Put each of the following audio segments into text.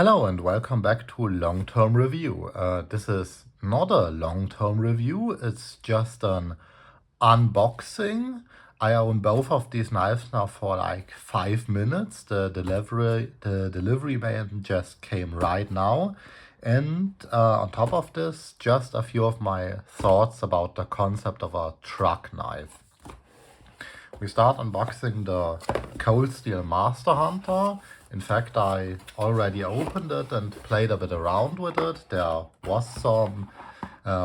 Hello and welcome back to long-term review. This is not a long-term review, it's just an unboxing. I own both of these knives now for like 5 minutes. The delivery man just came right now. And on top of this, just a few of my thoughts about the concept of a truck knife. We start unboxing the Cold Steel Master Hunter. In fact, I already opened it and played a bit around with it. There was some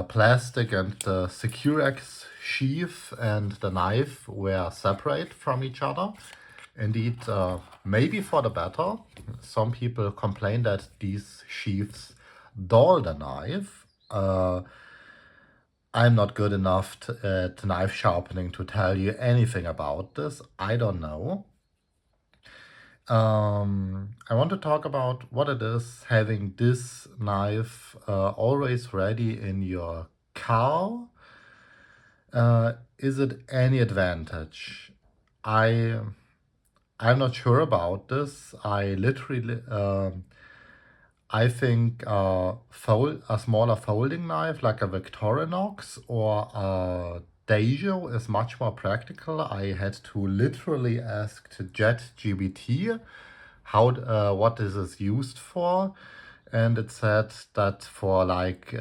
plastic and the Securex sheath and the knife were separate from each other. Indeed, maybe for the better. Some people complain that these sheaths dull the knife. I'm not good enough at knife sharpening to tell you anything about this. I don't know. I want to talk about what it is having this knife always ready in your car. Is it any advantage? I'm not sure about this. I literally I think a smaller folding knife like a Victorinox or a Dejo is much more practical. I had to literally ask to ChatGPT what this is used for, and it said that for like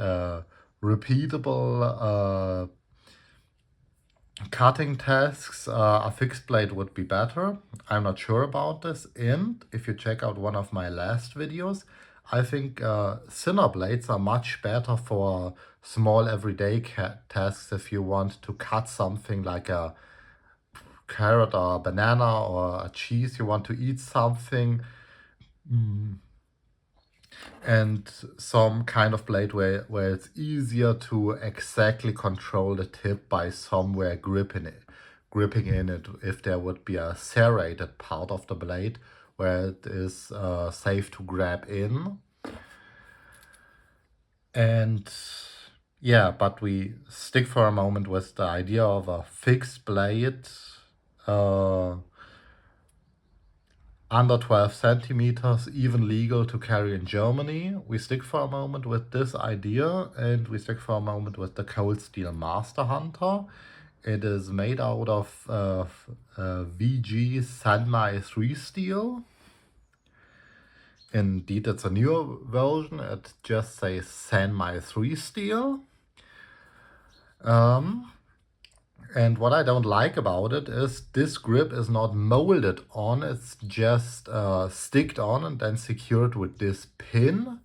repeatable cutting tasks, a fixed blade would be better. I'm not sure about this. And if you check out one of my last videos, I think thinner blades are much better for small everyday tasks if you want to cut something like a carrot or a banana or a cheese, you want to eat something. And some kind of blade where it's easier to exactly control the tip by somewhere gripping in it if there would be a serrated part of the blade where it is safe to grab in. And yeah, but we stick for a moment with the idea of a fixed blade under 12 centimeters, even legal to carry in Germany. We stick for a moment with this idea, and we stick for a moment with the Cold Steel Master Hunter. It is made out of VG Sanmai 3 steel. Indeed, it's a newer version. It just says Sanmai 3 steel. And what I don't like about it is this grip is not molded on, it's just sticked on and then secured with this pin.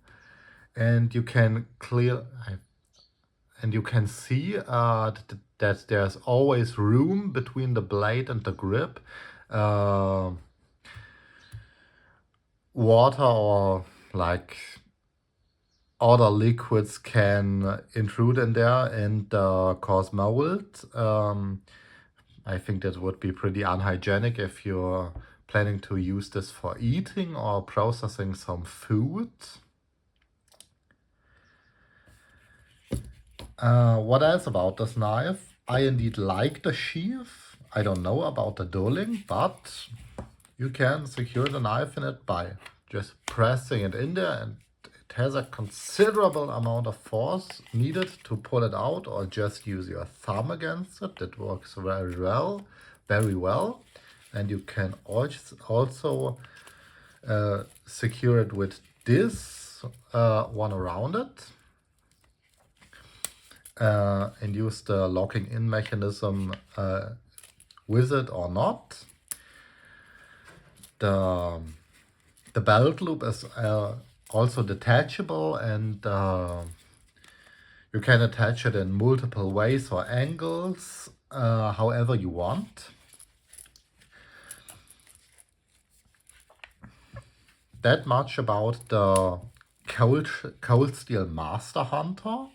And you can see that there's always room between the blade and the grip. Water or like other liquids can intrude in there and cause mold. I think that would be pretty unhygienic if you're planning to use this for eating or processing some food. What else about this knife? I indeed like the sheath. I don't know about the dulling, but you can secure the knife in it by just pressing it in there, and it has a considerable amount of force needed to pull it out, or just use your thumb against it. That works very well, And you can also secure it with this one around it. And use the locking in mechanism with it or not. The belt loop is also detachable, and you can attach it in multiple ways or angles, however you want. That much about the Cold Steel Master Hunter.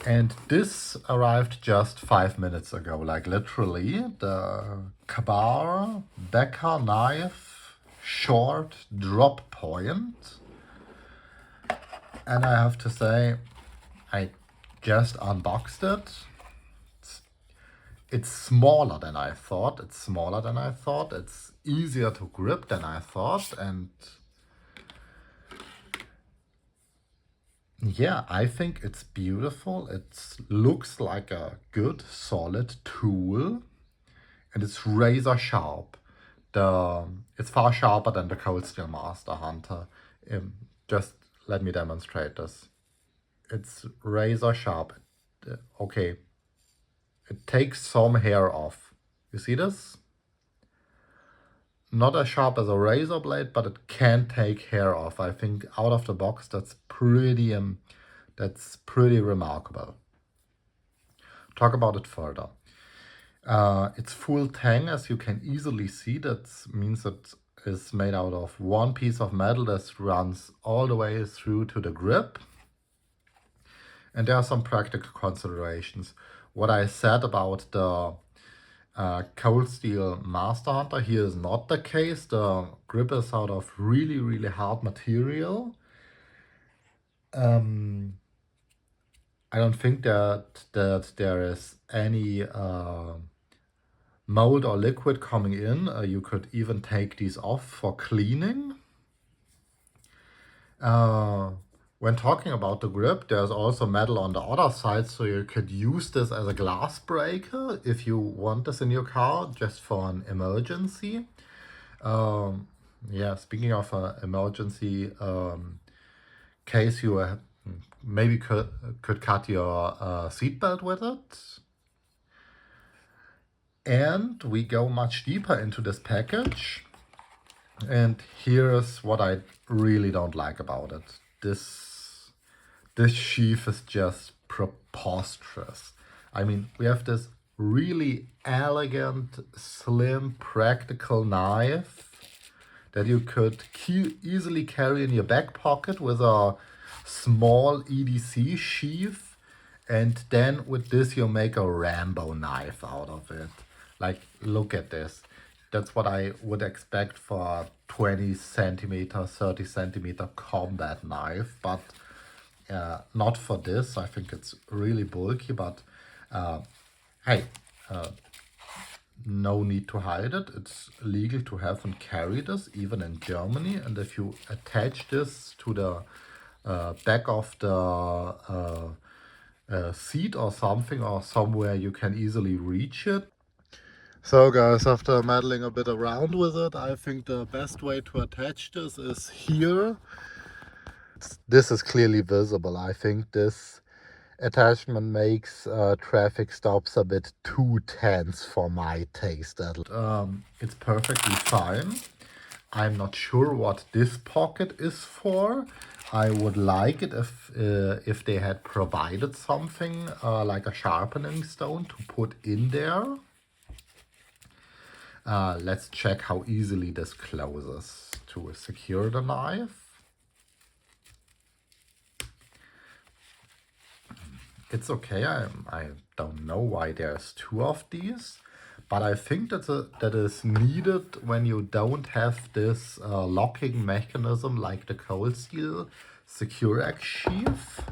And this arrived just 5 minutes ago, like literally, the KA-BAR Becker knife short drop point. And I have to say, I just unboxed it. it's smaller than I thought. It's smaller than I thought. It's easier to grip than I thought. And yeah, I think it's beautiful. It looks like a good, solid tool. And it's razor sharp. It's far sharper than the Cold Steel Master Hunter. Just let me demonstrate this. It's razor sharp. Okay, it takes some hair off. You see this? Not as sharp as a razor blade, but it can take hair off. I think out of the box, that's pretty remarkable. Talk about it further. It's full tang, as you can easily see. That means it is made out of one piece of metal that runs all the way through to the grip. And there are some practical considerations. What I said about the Cold Steel Master Hunter here is not the case. The grip is out of really, really hard material. I don't think that there is any mold or liquid coming in. You could even take these off for cleaning. When talking about the grip, there's also metal on the other side, so you could use this as a glass breaker if you want this in your car, just for an emergency. Yeah, speaking of an emergency case, you maybe could cut your seatbelt with it. And we go much deeper into this package. And here's what I really don't like about it. This sheath is just preposterous. I mean, we have this really elegant, slim, practical knife that you could easily carry in your back pocket with a small EDC sheath. And then with this, you make a Rambo knife out of it. Like, look at this. That's what I would expect for a 20 centimeter, 30 centimeter combat knife, but not for this. I think it's really bulky, but hey, no need to hide it. It's legal to have and carry this, even in Germany. And if you attach this to the back of the seat or something, or somewhere you can easily reach it. So guys, after meddling a bit around with it, I think the best way to attach this is here. This is clearly visible. I think this attachment makes traffic stops a bit too tense for my taste. It's perfectly fine. I'm not sure what this pocket is for. I would like it if they had provided something like a sharpening stone to put in there. Let's check how easily this closes to secure the knife. It's okay. I don't know why there's two of these, but I think that is needed when you don't have this locking mechanism like the Cold Steel Secure-X sheath.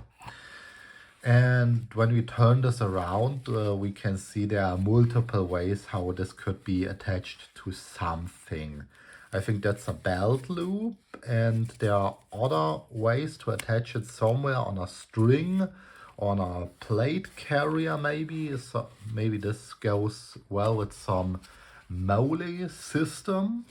And when we turn this around, we can see there are multiple ways how this could be attached to something. I think that's a belt loop, and there are other ways to attach it somewhere on a string, on a plate carrier maybe. So maybe this goes well with some Mole system.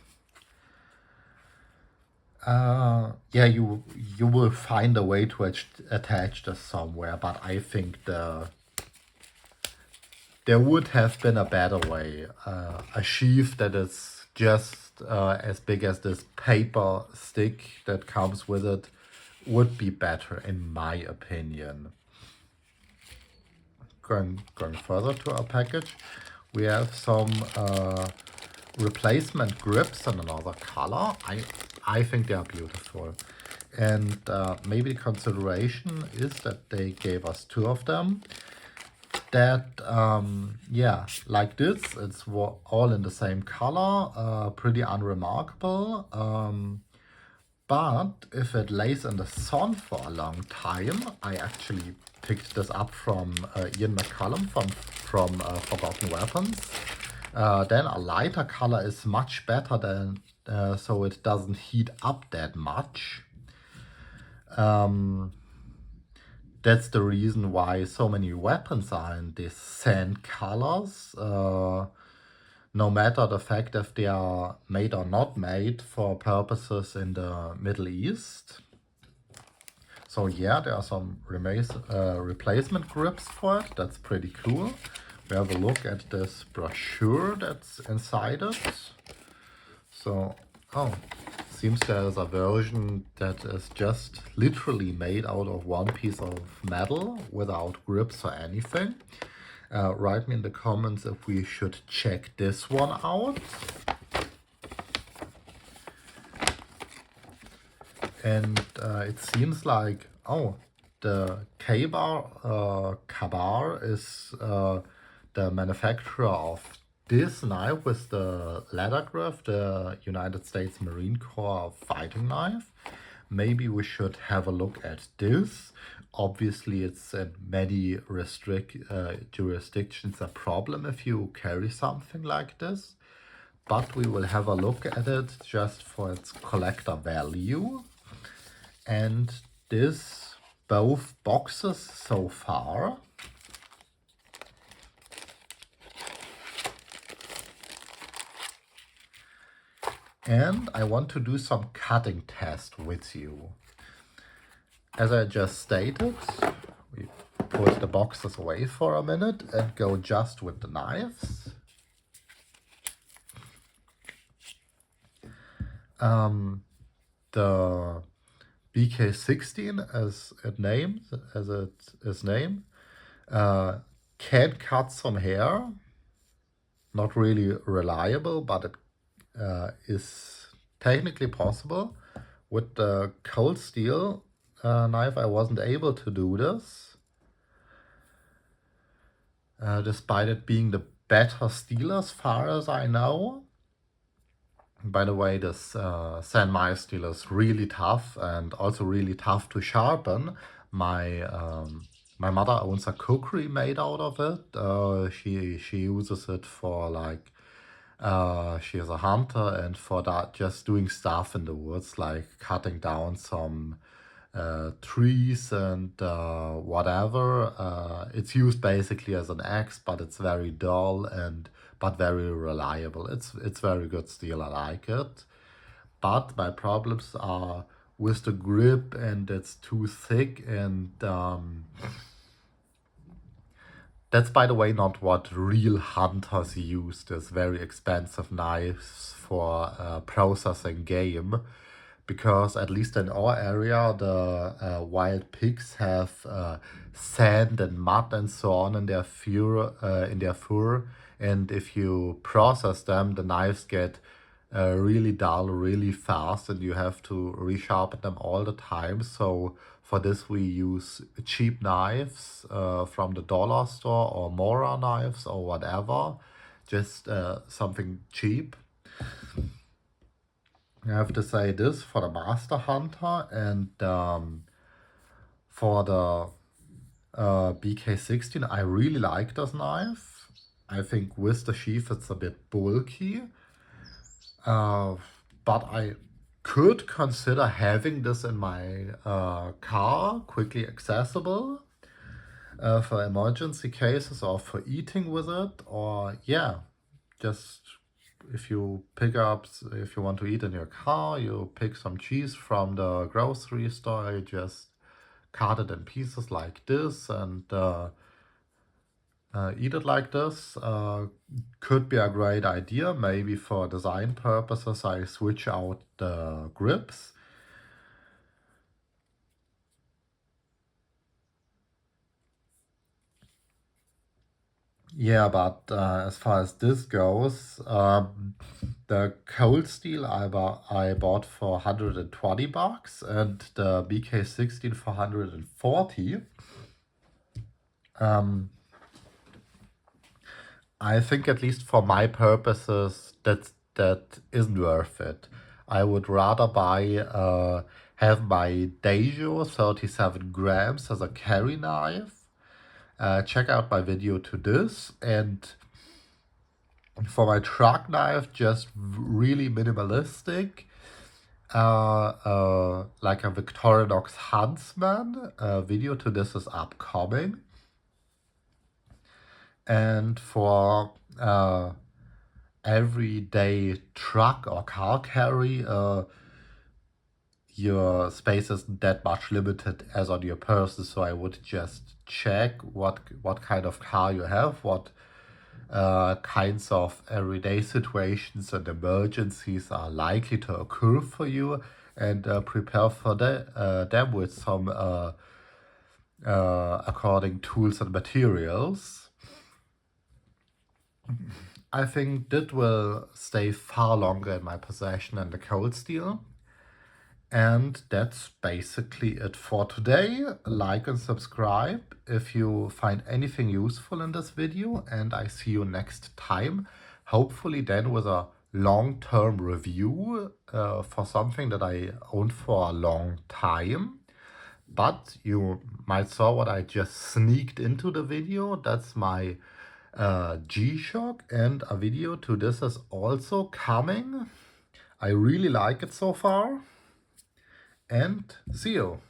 Yeah, you will find a way to attach this somewhere, but I think there would have been a better way. A sheath that is just as big as this paper stick that comes with it would be better, in my opinion. Going further to our package, we have some replacement grips in another color. I think they are beautiful. And maybe the consideration is that they gave us two of them. That, yeah, like this, it's all in the same color, pretty unremarkable. but if it lays in the sun for a long time, I actually picked this up from Ian McCallum from Forgotten Weapons, then a lighter color is much better than, so it doesn't heat up that much. That's the reason why so many weapons are in these sand colors, no matter the fact if they are made or not made for purposes in the Middle East. So yeah, there are some replacement grips for it. That's pretty cool. We have a look at this brochure that's inside it. So, oh, seems there's a version that is just literally made out of one piece of metal without grips or anything. Write me in the comments if we should check this one out. And it seems like, oh, the KA-BAR is the manufacturer of this knife with the leather grip, the United States Marine Corps fighting knife. Maybe we should have a look at this. Obviously, it's in many jurisdictions a problem if you carry something like this. But we will have a look at it just for its collector value. And this, both boxes so far. And I want to do some cutting test with you. As I just stated, we put the boxes away for a minute and go just with the knives. The BK16, as it is named, can cut some hair. Not really reliable, but it is technically possible. With the cold steel knife, I wasn't able to do this, despite it being the better steel as far as I know. By the way, this San Mai steel is really tough and also really tough to sharpen. My mother owns a cookery made out of it. She uses it for like, she is a hunter, and for that just doing stuff in the woods, like cutting down some trees and whatever. It's used basically as an axe, but it's very dull but very reliable. It's very good steel. I like it. But my problems are with the grip, and it's too thick, and that's, by the way, not what real hunters use. These very expensive knives for processing game. Because at least in our area, the wild pigs have sand and mud and so on in their fur, and if you process them, the knives get really dull really fast, and you have to resharpen them all the time. So for this, we use cheap knives from the dollar store, or Mora knives, or whatever, just something cheap. I have to say this for the Master Hunter, and for the BK16, I really like this knife. I think with the sheath it's a bit bulky, but I could consider having this in my car, quickly accessible, for emergency cases, or for eating with it, or yeah, just if you want to eat in your car, you pick some cheese from the grocery store, you just cut it in pieces like this and eat it like this. Could be a great idea. Maybe for design purposes I switch out the grips. Yeah, but as far as this goes, the cold steel I bought for $120 and the BK16 for $140. I think, at least for my purposes, that isn't worth it. I would rather have my Dejo 37 grams as a carry knife. Check out my video to this. And for my truck knife, just really minimalistic. Like a Victorinox Huntsman. Video to this is upcoming. And for everyday truck or car carry, your space isn't that much limited as on your person, so I would just check what kind of car you have, what kinds of everyday situations and emergencies are likely to occur for you, and prepare for them with some according tools and materials. I think that will stay far longer in my possession than the cold steel. And that's basically it for today. Like and subscribe if you find anything useful in this video, and I see you next time. Hopefully then with a long-term review for something that I owned for a long time. But you might saw what I just sneaked into the video. That's my G-Shock, and a video to this is also coming. I really like it so far. And see you.